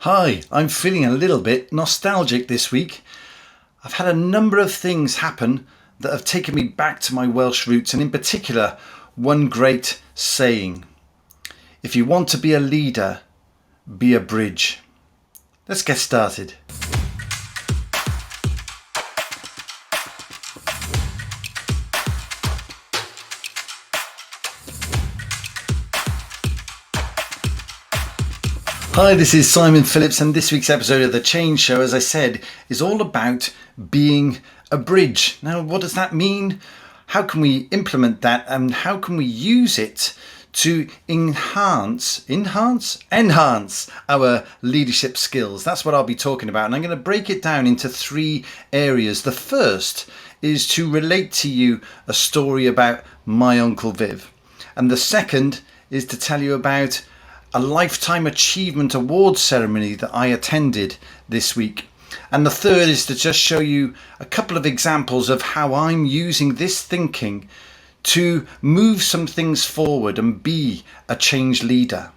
Hi, I'm feeling a little bit nostalgic this week. I've had a number of things happen that have taken me back to my Welsh roots, and in particular, one great saying. If you want to be a leader, be a bridge. Let's get started. Hi, this is Simon Phillips, and this week's episode of The Change Show, as I said, is all about being a bridge. Now, what does that mean? How can we implement that, and how can we use it to enhance our leadership skills? That's what I'll be talking about, and I'm going to break it down into three areas. The first is to relate to you a story about my Uncle Viv, and the second is to tell you about a Lifetime Achievement Award ceremony that I attended this week. And the third is to just show you a couple of examples of how I'm using this thinking to move some things forward and be a change leader.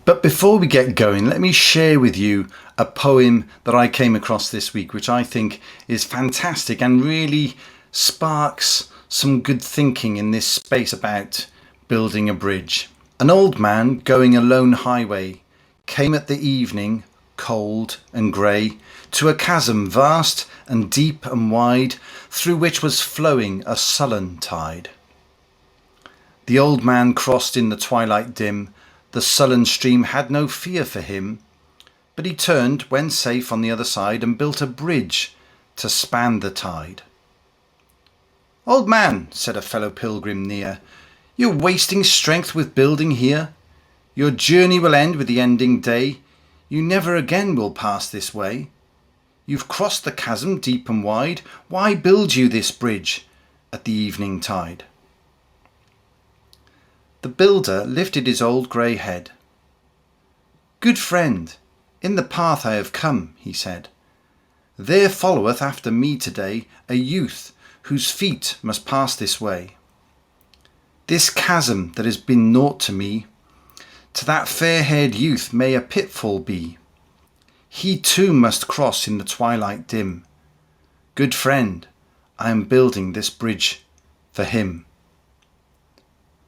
But before we get going, let me share with you a poem that I came across this week, which I think is fantastic and really sparks some good thinking in this space about building a bridge. An old man going a lone highway came at the evening, cold and grey, to a chasm vast and deep and wide, through which was flowing a sullen tide. The old man crossed in the twilight dim, the sullen stream had no fear for him, but he turned when safe on the other side and built a bridge to span the tide. "Old man," said a fellow pilgrim near, "you're wasting strength with building here. Your journey will end with the ending day. You never again will pass this way. You've crossed the chasm deep and wide. Why build you this bridge at the evening tide?" The builder lifted his old grey head. "Good friend, in the path I have come," he said, "there followeth after me today a youth whose feet must pass this way. This chasm that has been naught to me, to that fair-haired youth may a pitfall be. He too must cross in the twilight dim. Good friend, I am building this bridge for him."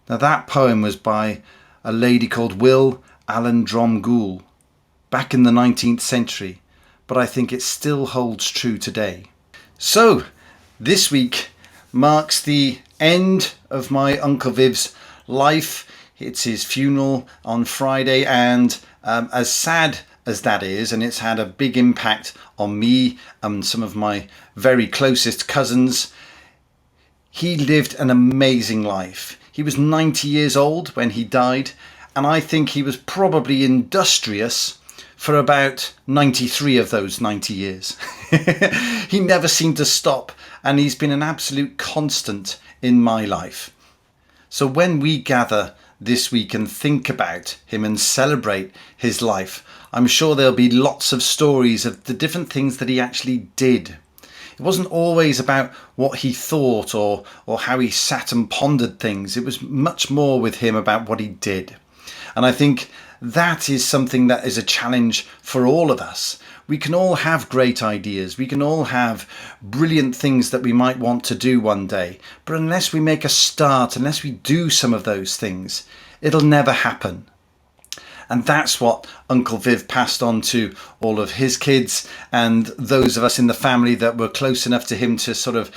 Now that poem was by a lady called Will Allen Dromgoole back in the 19th century, but I think it still holds true today. So this week marks the end of my Uncle Viv's life. It's his funeral on Friday, and as sad as that is, and it's had a big impact on me and some of my very closest cousins, he lived an amazing life. He was 90 years old when he died, and I think he was probably industrious for about 93 of those 90 years. He never seemed to stop, and he's been an absolute constant in my life. So when we gather this week and think about him and celebrate his life, I'm sure there'll be lots of stories of the different things that he actually did. It wasn't always about what he thought or how he sat and pondered things. It was much more with him about what he did. And I think that is something that is a challenge for all of us. We can all have great ideas. We can all have brilliant things that we might want to do one day. But unless we make a start, unless we do some of those things, it'll never happen. And that's what Uncle Viv passed on to all of his kids and those of us in the family that were close enough to him to sort of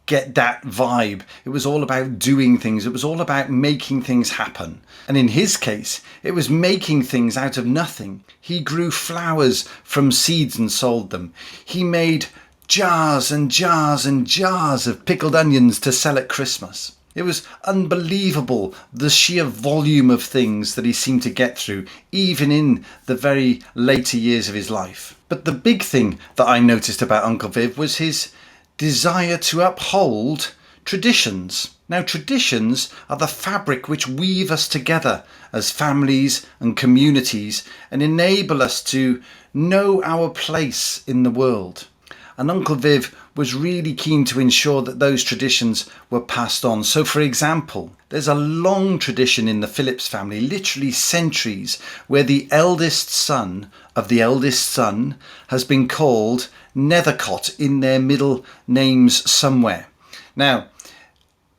get that vibe. It was all about doing things. It was all about making things happen. And in his case, it was making things out of nothing. He grew flowers from seeds and sold them. He made jars and jars and jars of pickled onions to sell at Christmas. It was unbelievable, the sheer volume of things that he seemed to get through, even in the very later years of his life. But the big thing that I noticed about Uncle Viv was his desire to uphold traditions. Now, traditions are the fabric which weave us together as families and communities and enable us to know our place in the world. And Uncle Viv was really keen to ensure that those traditions were passed on. So for example, there's a long tradition in the Phillips family, literally centuries, where the eldest son of the eldest son has been called Nethercott in their middle names somewhere. Now,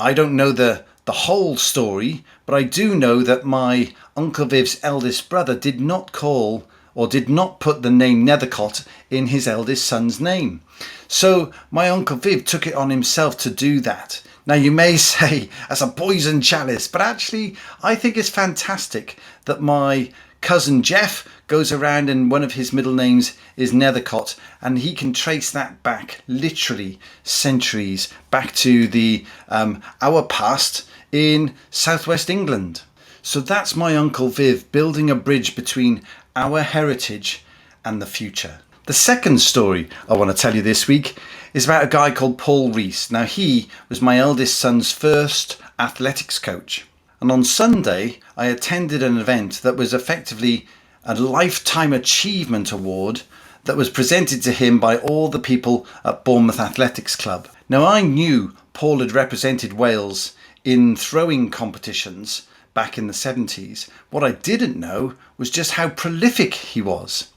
I don't know the whole story, but I do know that my Uncle Viv's eldest brother did not call or did not put the name Nethercott in his eldest son's name. So my Uncle Viv took it on himself to do that. Now you may say that's a poison chalice, but actually I think it's fantastic that my cousin Jeff goes around and one of his middle names is Nethercott, and he can trace that back literally centuries back to the our past in southwest England. So that's my Uncle Viv building a bridge between our heritage and the future. The second story I want to tell you this week is about a guy called Paul Rees. Now he was my eldest son's first athletics coach. And on Sunday, I attended an event that was effectively a Lifetime Achievement Award that was presented to him by all the people at Bournemouth Athletics Club. Now I knew Paul had represented Wales in throwing competitions back in the 70s. What I didn't know was just how prolific he was.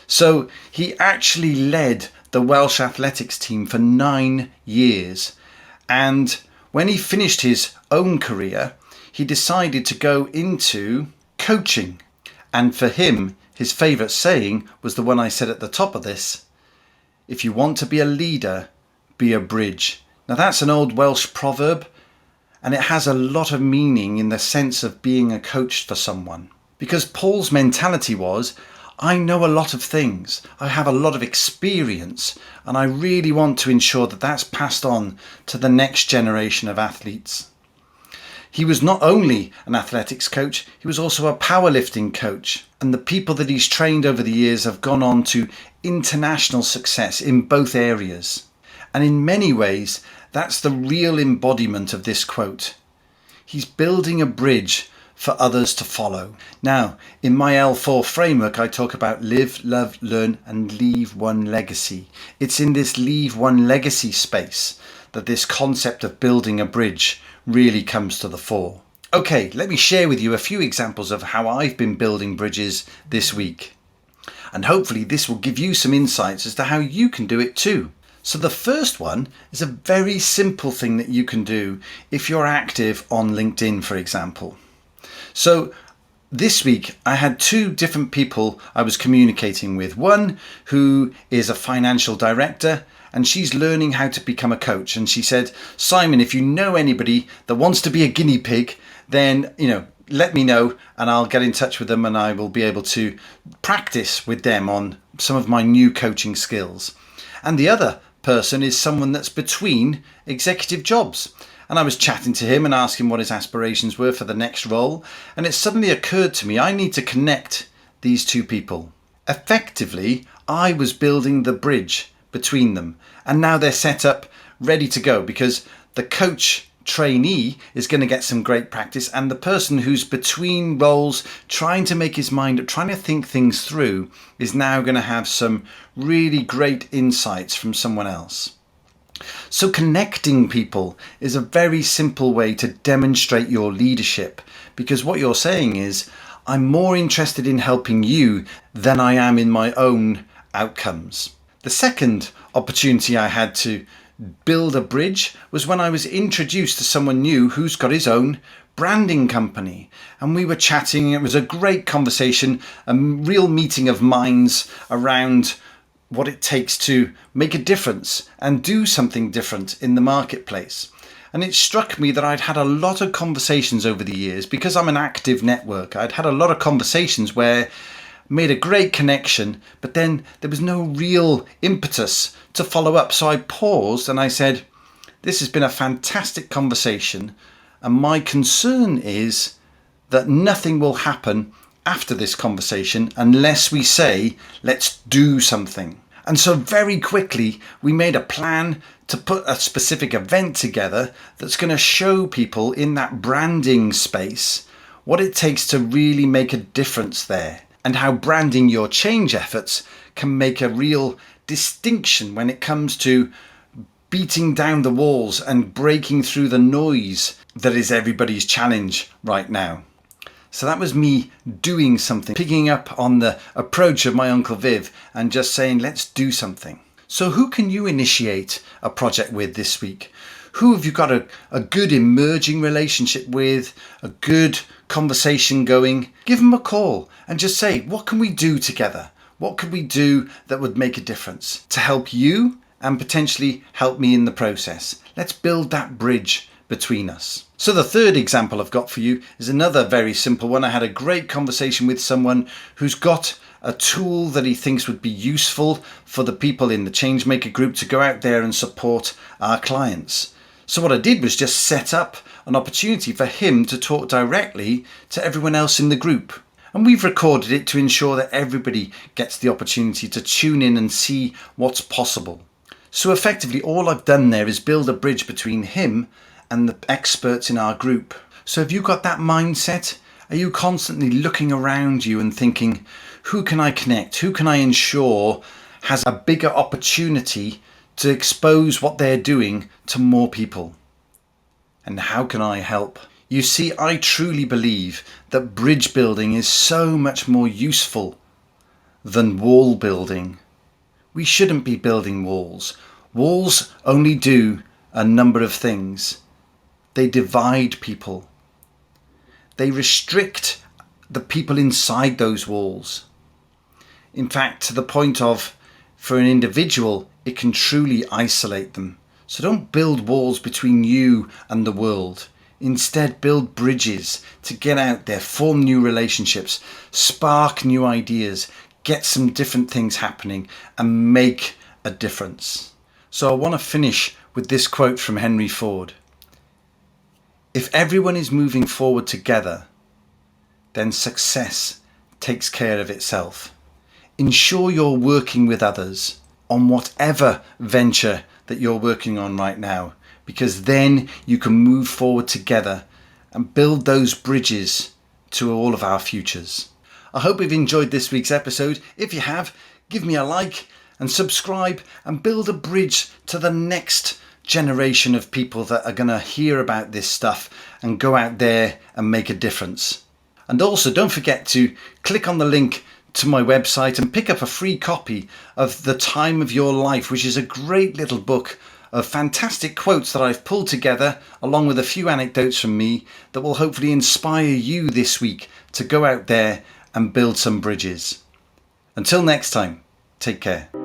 So he actually led the Welsh athletics team for 9 years. And when he finished his own career, he decided to go into coaching. And for him, his favourite saying was the one I said at the top of this: if you want to be a leader, be a bridge. Now that's an old Welsh proverb, and it has a lot of meaning in the sense of being a coach for someone. Because Paul's mentality was, I know a lot of things, I have a lot of experience, and I really want to ensure that that's passed on to the next generation of athletes. He was not only an athletics coach, he was also a powerlifting coach. And the people that he's trained over the years have gone on to international success in both areas. And in many ways, that's the real embodiment of this quote. He's building a bridge for others to follow. Now, in my L4 framework, I talk about live, love, learn, and leave one legacy. It's in this leave one legacy space that this concept of building a bridge really comes to the fore. Okay, let me share with you a few examples of how I've been building bridges this week. And hopefully this will give you some insights as to how you can do it too. So the first one is a very simple thing that you can do if you're active on LinkedIn, for example. So this week I had 2 different people I was communicating with. One who is a financial director, and she's learning how to become a coach. And she said, Simon, if you know anybody that wants to be a guinea pig, then, let me know and I'll get in touch with them and I will be able to practice with them on some of my new coaching skills. And the other person is someone that's between executive jobs. And I was chatting to him and asking what his aspirations were for the next role. And it suddenly occurred to me, I need to connect these 2 people. Effectively, I was building the bridge between them. And now they're set up, ready to go, because the coach trainee is going to get some great practice, and the person who's between roles, trying to make his mind up, trying to think things through, is now going to have some really great insights from someone else. So connecting people is a very simple way to demonstrate your leadership, because what you're saying is, I'm more interested in helping you than I am in my own outcomes. The second opportunity I had to build a bridge was when I was introduced to someone new who's got his own branding company. And we were chatting. It was a great conversation, a real meeting of minds around what it takes to make a difference and do something different in the marketplace. And it struck me that I'd had a lot of conversations over the years, because I'm an active network. I'd had a lot of conversations where made a great connection, but then there was no real impetus to follow up. So I paused and I said, this has been a fantastic conversation, and my concern is that nothing will happen after this conversation unless we say, let's do something. And so very quickly we made a plan to put a specific event together that's going to show people in that branding space what it takes to really make a difference there, and how branding your change efforts can make a real distinction when it comes to beating down the walls and breaking through the noise that is everybody's challenge right now. So that was me doing something, picking up on the approach of my Uncle Viv and just saying, let's do something. So who can you initiate a project with this week? Who have you got a good emerging relationship with, a good conversation going? Give them a call and just say, what can we do together? What could we do that would make a difference to help you and potentially help me in the process? Let's build that bridge between us. So the third example I've got for you is another very simple one. I had a great conversation with someone who's got a tool that he thinks would be useful for the people in the Changemaker group to go out there and support our clients. So what I did was just set up an opportunity for him to talk directly to everyone else in the group. And we've recorded it to ensure that everybody gets the opportunity to tune in and see what's possible. So effectively all I've done there is build a bridge between him and the experts in our group. So have you got that mindset? Are you constantly looking around you and thinking, who can I connect? Who can I ensure has a bigger opportunity to expose what they're doing to more people? And how can I help? You see, I truly believe that bridge building is so much more useful than wall building. We shouldn't be building walls. Walls only do a number of things. They divide people. They restrict the people inside those walls. In fact, to the point of, for an individual, it can truly isolate them. So don't build walls between you and the world. Instead, build bridges to get out there, form new relationships, spark new ideas, get some different things happening and make a difference. So I want to finish with this quote from Henry Ford. If everyone is moving forward together, then success takes care of itself. Ensure you're working with others on whatever venture that you're working on right now, because then you can move forward together and build those bridges to all of our futures. I hope you've enjoyed this week's episode. If you have, give me a like and subscribe and build a bridge to the next generation of people that are going to hear about this stuff and go out there and make a difference. And also don't forget to click on the link to my website and pick up a free copy of The Time of Your Life, which is a great little book of fantastic quotes that I've pulled together along with a few anecdotes from me that will hopefully inspire you this week to go out there and build some bridges. Until next time, take care.